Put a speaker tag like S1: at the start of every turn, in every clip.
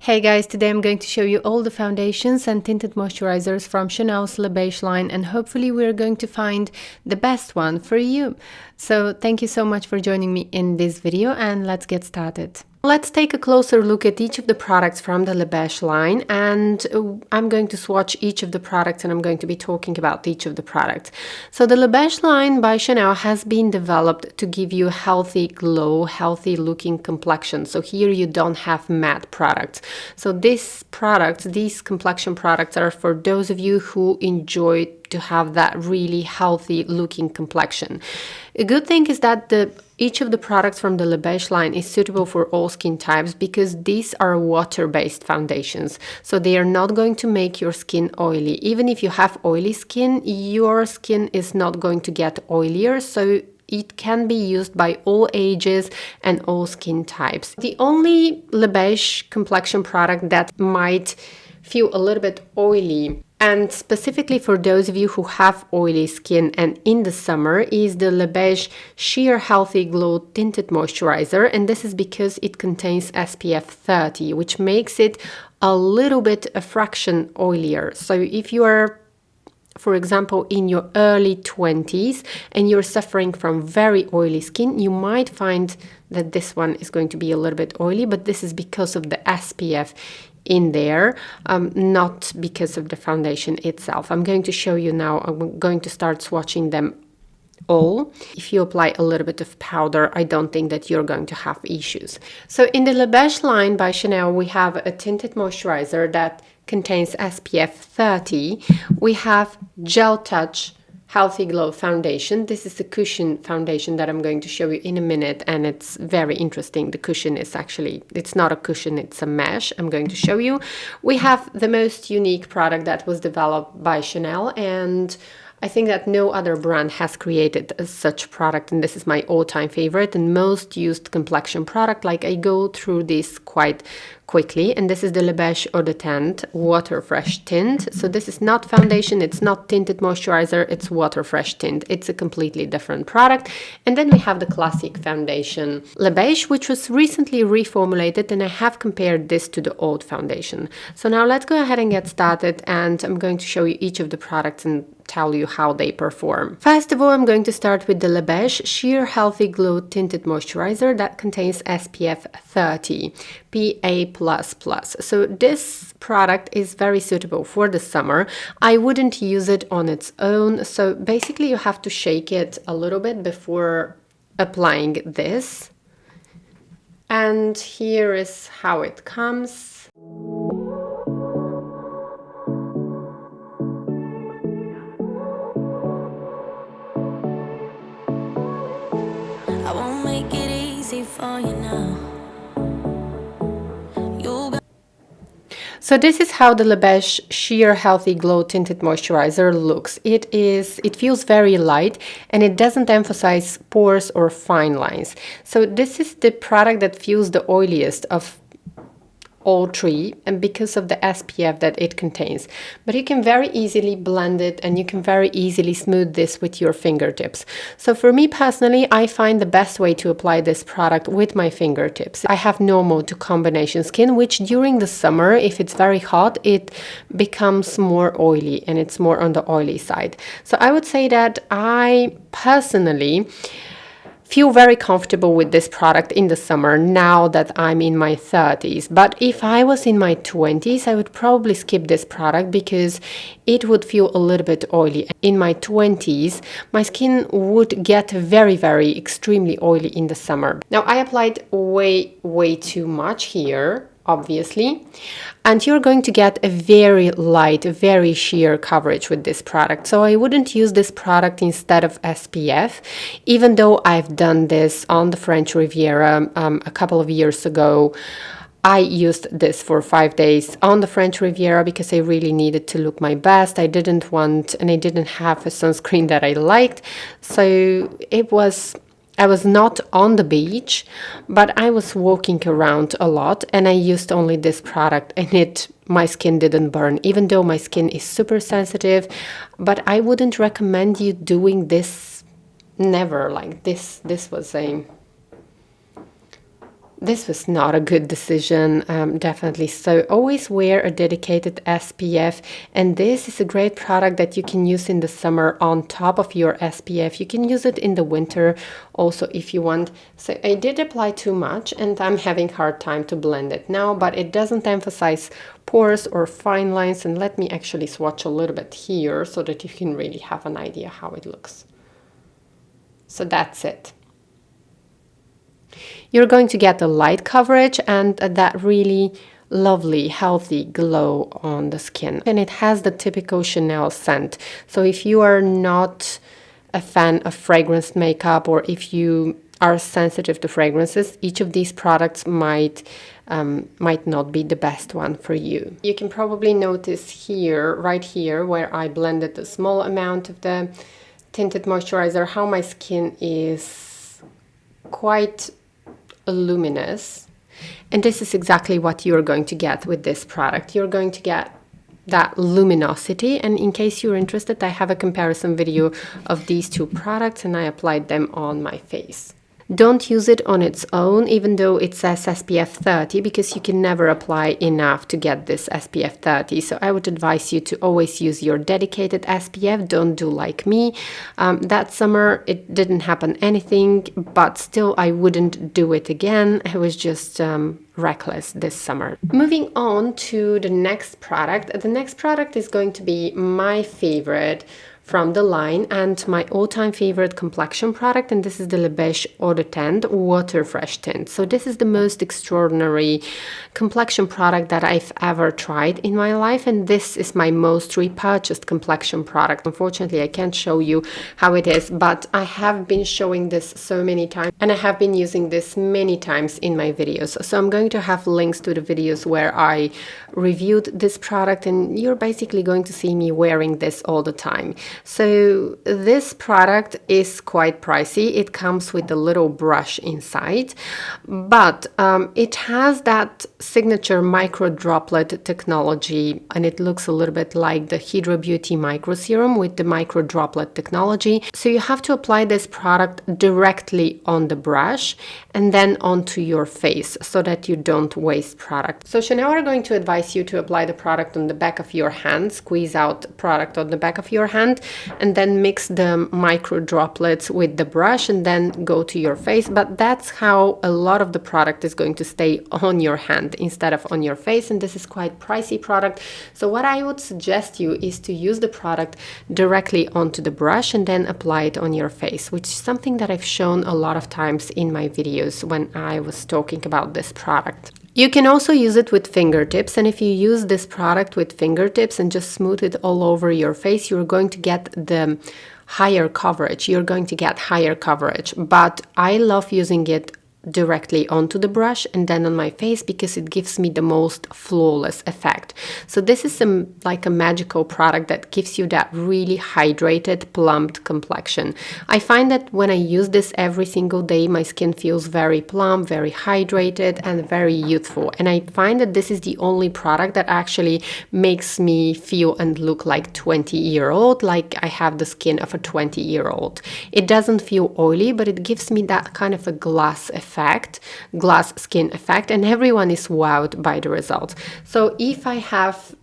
S1: Hey guys, today I'm going to show you all the foundations and tinted moisturizers from Chanel's Les Beiges line, and hopefully we're going to find the best one for you. So thank you so much for joining me in this video, and let's get started. Let's take a closer look at each of the products from the Les Beiges line, and I'm going to swatch each of the products and I'm going to be talking about each of the products. So the Les Beiges line by Chanel has been developed to give you a healthy glow, healthy looking complexion. So here you don't have matte products. So these complexion products are for those of you who enjoy to have that really healthy looking complexion. A good thing is that each of the products from the Les Beiges line is suitable for all skin types because these are water-based foundations. So they are not going to make your skin oily. Even if you have oily skin, your skin is not going to get oilier. So it can be used by all ages and all skin types. The only Les Beiges complexion product that might feel a little bit oily, and specifically for those of you who have oily skin and in the summer, is the Les Beiges Sheer Healthy Glow Tinted Moisturizer, and this is because it contains SPF 30, which makes it a fraction oilier. So if you are, for example, in your early 20s and you're suffering from very oily skin, you might find that this one is going to be a little bit oily, but this is because of the SPF in there, not because of the foundation itself. I'm going to show you now. I'm going to start swatching them all. If you apply a little bit of powder, I don't think that you're going to have issues. So in the Les Beiges line by Chanel, we have a tinted moisturizer that contains SPF 30. We have Gel Touch Healthy Glow Foundation. This is the cushion foundation that I'm going to show you in a minute, and it's very interesting. The cushion is actually, it's not a cushion, it's a mesh. I'm going to show you. We have the most unique product that was developed by Chanel, and I think that no other brand has created such product, and this is my all-time favorite and most used complexion product. Like, I go through this quite quickly, and this is the Les Beiges Eau de Teint Water Fresh Tint. So this is not foundation, it's not tinted moisturizer, it's water fresh tint. It's a completely different product. And then we have the classic foundation Les Beiges, which was recently reformulated, and I have compared this to the old foundation. So now let's go ahead and get started, and I'm going to show you each of the products and tell you how they perform. First of all, I'm going to start with the Les Beiges Sheer Healthy Glow Tinted Moisturizer that contains SPF 30 PA++. So this product is very suitable for the summer. I wouldn't use it on its own. So basically you have to shake it a little bit before applying this. And here is how it comes.
S2: I won't make it easy for you now.
S1: So this is how the Les Beiges Sheer Healthy Glow Tinted Moisturizer looks. It feels very light, and it doesn't emphasize pores or fine lines. So this is the product that feels the oiliest of all three, and because of the SPF that it contains. But you can very easily blend it, and you can very easily smooth this with your fingertips. So for me personally, I find the best way to apply this product with my fingertips. I have normal to combination skin, which during the summer, if it's very hot, it becomes more oily, and it's more on the oily side. So I would say that I personally feel very comfortable with this product in the summer now that I'm in my 30s. But if I was in my 20s, I would probably skip this product because it would feel a little bit oily. In my 20s, my skin would get very, very extremely oily in the summer. Now, I applied way too much here, obviously, and you're going to get a very light, very sheer coverage with this product. So I wouldn't use this product instead of SPF, even though I've done this on the French Riviera a couple of years ago. I used this for 5 days on the French Riviera because I really needed to look my best. I didn't have a sunscreen that I liked, so I was not on the beach, but I was walking around a lot, and I used only this product, and my skin didn't burn, even though my skin is super sensitive. But I wouldn't recommend you doing this, never. Like this was a This was not a good decision, definitely. So always wear a dedicated SPF, and this is a great product that you can use in the summer on top of your SPF. You can use it in the winter also if you want. So I did apply too much and I'm having hard time to blend it now, but it doesn't emphasize pores or fine lines. And let me actually swatch a little bit here so that you can really have an idea how it looks. So that's it. You're going to get the light coverage and that really lovely, healthy glow on the skin. And it has the typical Chanel scent. So if you are not a fan of fragrance makeup, or if you are sensitive to fragrances, each of these products might not be the best one for you. You can probably notice here, right here, where I blended a small amount of the tinted moisturizer, how my skin is quite luminous, and this is exactly what you're going to get with this product. You're going to get that luminosity, and in case you're interested, I have a comparison video of these two products and I applied them on my face. Don't use it on its own, even though it says SPF 30, because you can never apply enough to get this SPF 30. So I would advise you to always use your dedicated SPF. Don't do like me. That summer, it didn't happen anything, but still I wouldn't do it again. I was just reckless this summer. Moving on to the next product. The next product is going to be my favorite from the line and my all-time favorite complexion product, and this is the Les Beiges Eau de Teint Water Fresh Tint. So this is the most extraordinary complexion product that I've ever tried in my life, and this is my most repurchased complexion product. Unfortunately, I can't show you how it is, but I have been showing this so many times and I have been using this many times in my videos. So I'm going to have links to the videos where I reviewed this product, and you're basically going to see me wearing this all the time. So this product is quite pricey. It comes with a little brush inside, but it has that signature micro droplet technology, and it looks a little bit like the Hydro Beauty Micro Serum with the micro droplet technology. So you have to apply this product directly on the brush and then onto your face so that you don't waste product. So Chanel are going to advise you to apply the product on the back of your hand, squeeze out product on the back of your hand, and then mix the micro droplets with the brush and then go to your face. But that's how a lot of the product is going to stay on your hand instead of on your face, and this is quite pricey product. So what I would suggest you is to use the product directly onto the brush and then apply it on your face, which is something that I've shown a lot of times in my videos when I was talking about this product. You can also use it with fingertips, and if you use this product with fingertips and just smooth it all over your face, you're going to get the higher coverage. You're going to get higher coverage, but I love using it directly onto the brush and then on my face because it gives me the most flawless effect. So this is like a magical product that gives you that really hydrated, plumped complexion. I find that when I use this every single day, my skin feels very plump, very hydrated, and very youthful. And I find that this is the only product that actually makes me feel and look like 20-year-old, like I have the skin of a 20-year-old. It doesn't feel oily, but it gives me that kind of a glass skin effect, and everyone is wowed by the results. So if I have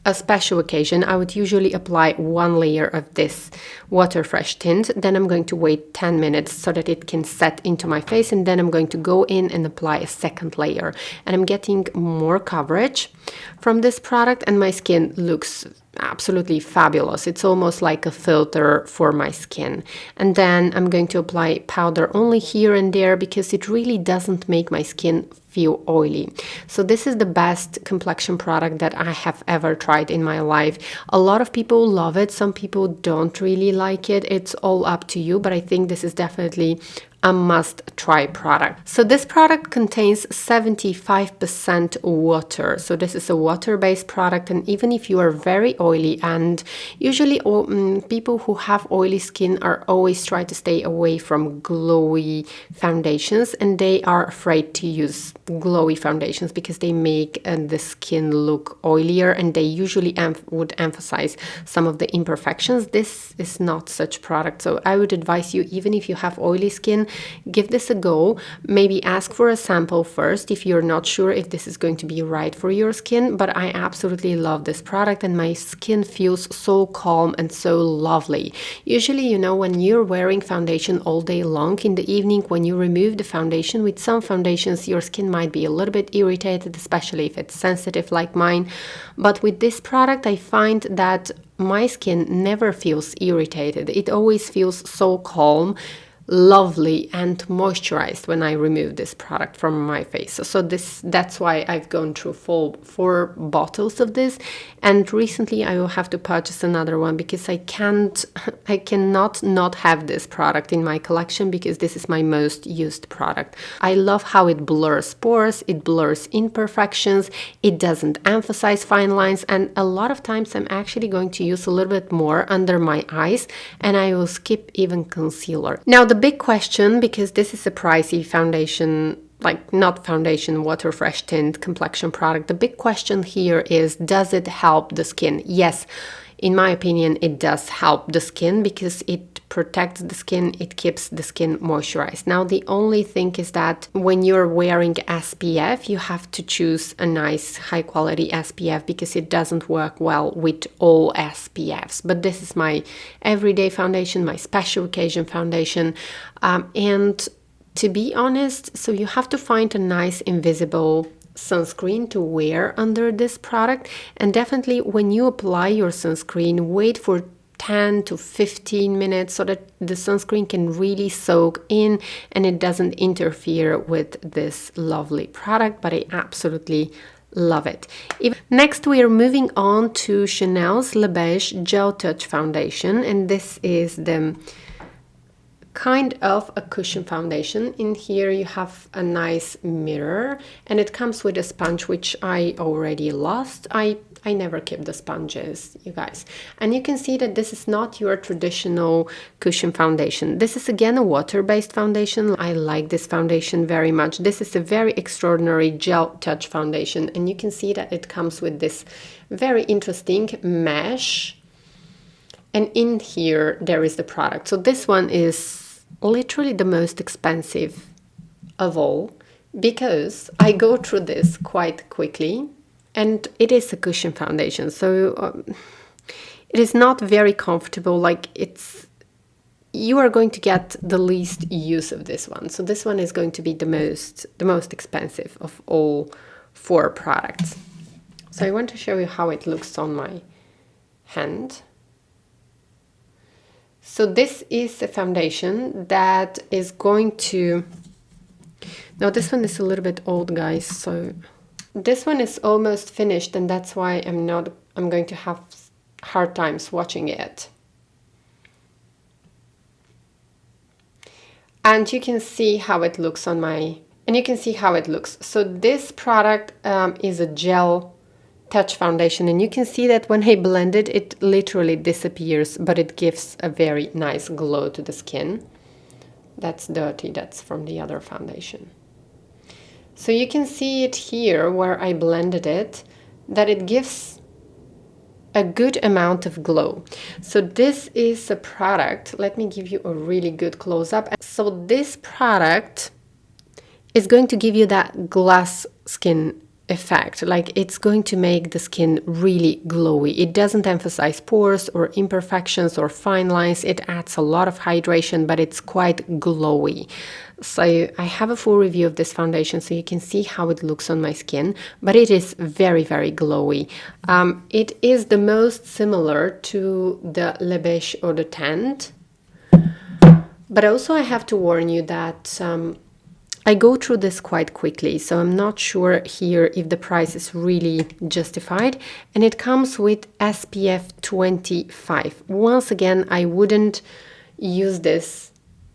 S1: a special occasion, I would usually apply one layer of this water fresh tint, then I'm going to wait 10 minutes so that it can set into my face, and then I'm going to go in and apply a second layer, and I'm getting more coverage from this product, and my skin looks absolutely fabulous. It's almost like a filter for my skin. And then I'm going to apply powder only here and there because it really doesn't make my skin feel oily. So this is the best complexion product that I have ever tried in my life. A lot of people love it. Some people don't really like it. It's all up to you, but I think this is definitely a must-try product. So this product contains 75% water. So this is a water-based product, and even if you are very oily, and usually people who have oily skin are always try to stay away from glowy foundations, and they are afraid to use glowy foundations because they make the skin look oilier, and they usually would emphasize some of the imperfections. This is not such product. So I would advise you, even if you have oily skin, give this a go. Maybe ask for a sample first if you're not sure if this is going to be right for your skin. But I absolutely love this product, and my skin feels so calm and so lovely. Usually, you know, when you're wearing foundation all day long, in the evening when you remove the foundation, with some foundations your skin might be a little bit irritated, especially if it's sensitive like mine. But with this product I find that my skin never feels irritated. It always feels so calm, lovely and moisturized when I remove this product from my face. So that's why I've gone through 4 bottles of this, and recently I will have to purchase another one because I cannot not have this product in my collection, because this is my most used product. I love how it blurs pores, it blurs imperfections, it doesn't emphasize fine lines, and a lot of times I'm actually going to use a little bit more under my eyes, and I will skip even concealer. Now the big question, because this is a pricey foundation, like not foundation, water fresh tint complexion product, the big question here is, does it help the skin? Yes, in my opinion it does help the skin, because it protects the skin, it keeps the skin moisturized. Now the only thing is that when you're wearing SPF, you have to choose a nice high quality SPF, because it doesn't work well with all SPFs. But this is my everyday foundation, my special occasion foundation, and to be honest, so you have to find a nice invisible sunscreen to wear under this product. And definitely when you apply your sunscreen, wait for 10 to 15 minutes so that the sunscreen can really soak in and it doesn't interfere with this lovely product. But I absolutely love it. Next we are moving on to Chanel's Les Beiges Gel Touch foundation, and this is the kind of a cushion foundation. In here you have a nice mirror, and it comes with a sponge, which I already lost. I never keep the sponges, you guys. And you can see that this is not your traditional cushion foundation. This is again a water-based foundation. I like this foundation very much. This is a very extraordinary gel touch foundation, and you can see that it comes with this very interesting mesh, and in here there is the product. So this one is literally the most expensive of all, because I go through this quite quickly, and it is a cushion foundation, so it is not very comfortable. Like, you are going to get the least use of this one. So this one is going to be the most expensive of all 4 products. So I want to show you how it looks on my hand. So this is a foundation that is going to... Now this one is a little bit old, guys, so this one is almost finished, and that's why I'm going to have hard time swatching it. And you can see how it looks on my... And you can see how it looks. So this product is a gel touch foundation, and you can see that when I blend it, it literally disappears, but it gives a very nice glow to the skin. That's dirty, that's from the other foundation. So you can see it here where I blended it, that it gives a good amount of glow. So this is a product, let me give you a really good close-up. So this product is going to give you that glass skin effect. Like, it's going to make the skin really glowy. It doesn't emphasize pores or imperfections or fine lines. It adds a lot of hydration, but it's quite glowy. So I have a full review of this foundation, so you can see how it looks on my skin, but it is very, very glowy. It is the most similar to the Les Beiges or the Teint, but also I have to warn you that I go through this quite quickly, so I'm not sure here if the price is really justified. And it comes with SPF 25. Once again, I wouldn't use this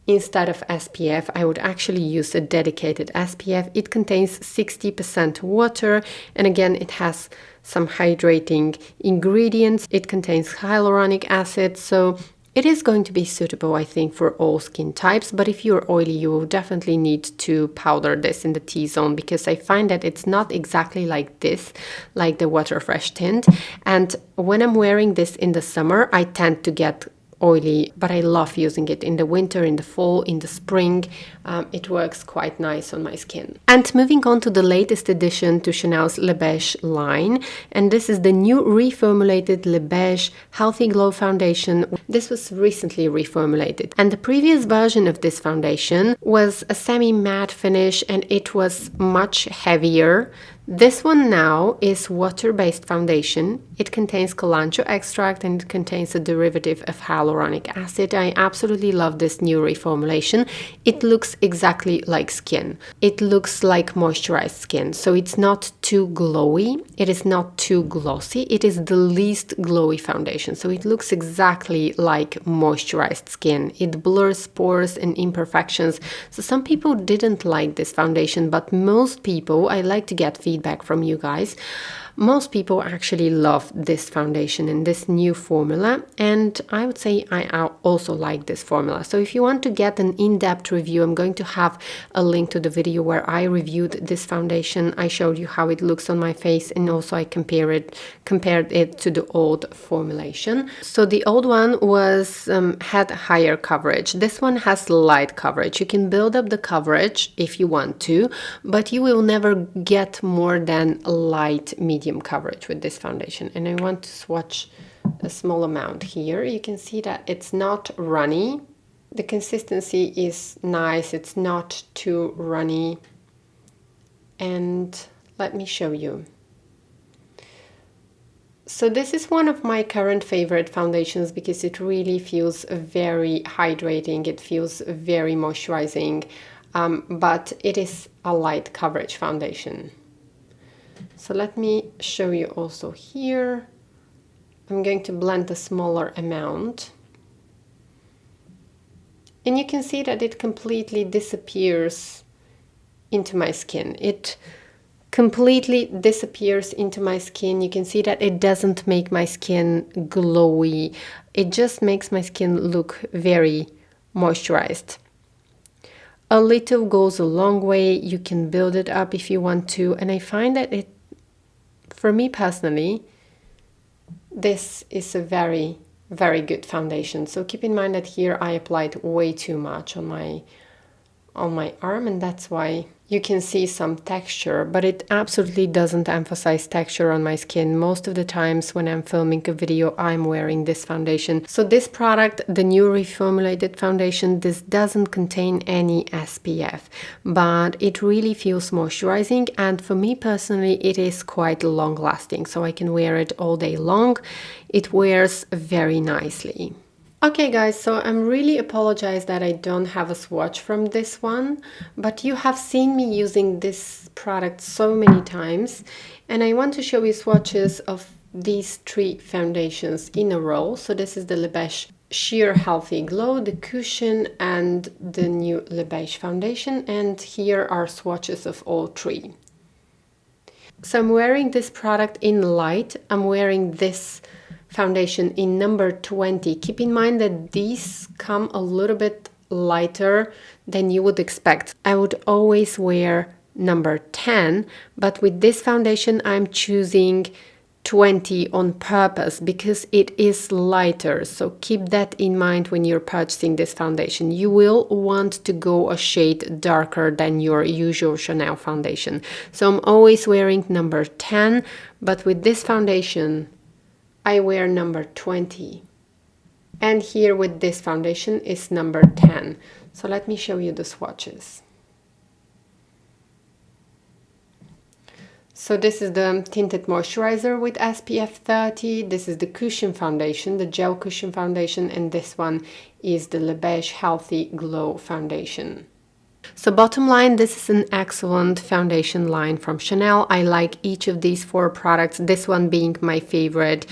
S1: instead of SPF. I would actually use a dedicated SPF. It contains 60% water, and again, it has some hydrating ingredients. It contains hyaluronic acid, so it is going to be suitable, I think, for all skin types. But if you're oily, you will definitely need to powder this in the T-zone, because I find that it's not exactly like this, like the Water Fresh tint. And when I'm wearing this in the summer, I tend to get oily, but I love using it in the winter, in the fall, in the spring. It works quite nice on my skin. And moving on to the latest addition to Chanel's Les Beiges line, and this is the new reformulated Les Beiges Healthy Glow Foundation. This was recently reformulated, and the previous version of this foundation was a semi-matte finish and it was much heavier. This one now is water-based foundation. It contains cilantro extract and it contains a derivative of hyaluronic acid. I absolutely love this new reformulation. It looks exactly like skin. It looks like moisturized skin. So it's not too glowy. It is not too glossy. It is the least glowy foundation. So it looks exactly like moisturized skin. It blurs pores and imperfections. So some people didn't like this foundation, but most people, I like to get feedback from you guys. Most people actually love this foundation and this new formula, and I would say I also like this formula. So if you want to get an in-depth review, I'm going to have a link to the video where I reviewed this foundation. I showed you how it looks on my face, and also I compared it to the old formulation. So the old one had higher coverage. This one has light coverage. You can build up the coverage if you want to, but you will never get more than light medium coverage with this foundation. And I want to swatch a small amount here. You can see that it's not runny. The consistency is nice. It's not too runny. And let me show you. So this is one of my current favorite foundations because it really feels very hydrating. It feels very moisturizing, but it is a light coverage foundation. So let me show you also here. I'm going to blend a smaller amount. And you can see that it completely disappears into my skin. It completely disappears into my skin. You can see that it doesn't make my skin glowy. It just makes my skin look very moisturized. A little goes a long way. You can build it up if you want to. And I find that for me personally, this is a very, very good foundation. So keep in mind that here I applied way too much on my arm, and that's why you can see some texture, but it absolutely doesn't emphasize texture on my skin. Most of the times when I'm filming a video, I'm wearing this foundation. So this product, the new reformulated foundation, this doesn't contain any SPF, but it really feels moisturizing, and for me personally, it is quite long lasting, so I can wear it all day long. It wears very nicely. Okay guys, so I'm really apologize that I don't have a swatch from this one, but you have seen me using this product so many times, and I want to show you swatches of these three foundations in a row. So this is the Les Beiges Sheer Healthy Glow, the Cushion, and the new Les Beiges foundation, and here are swatches of all three. So I'm wearing this product in light. I'm wearing this foundation in number 20. Keep in mind that these come a little bit lighter than you would expect. I would always wear number 10, but with this foundation I'm choosing 20 on purpose because it is lighter. So keep that in mind when you're purchasing this foundation. You will want to go a shade darker than your usual Chanel foundation. So I'm always wearing number 10, but with this foundation I wear number 20. And here with this foundation is number 10. So let me show you the swatches. So this is the Tinted Moisturizer with SPF 30. This is the Cushion Foundation, the Gel Cushion Foundation, and this one is the Les Beiges Healthy Glow Foundation. So bottom line, this is an excellent foundation line from Chanel. I like each of these four products, this one being my favorite.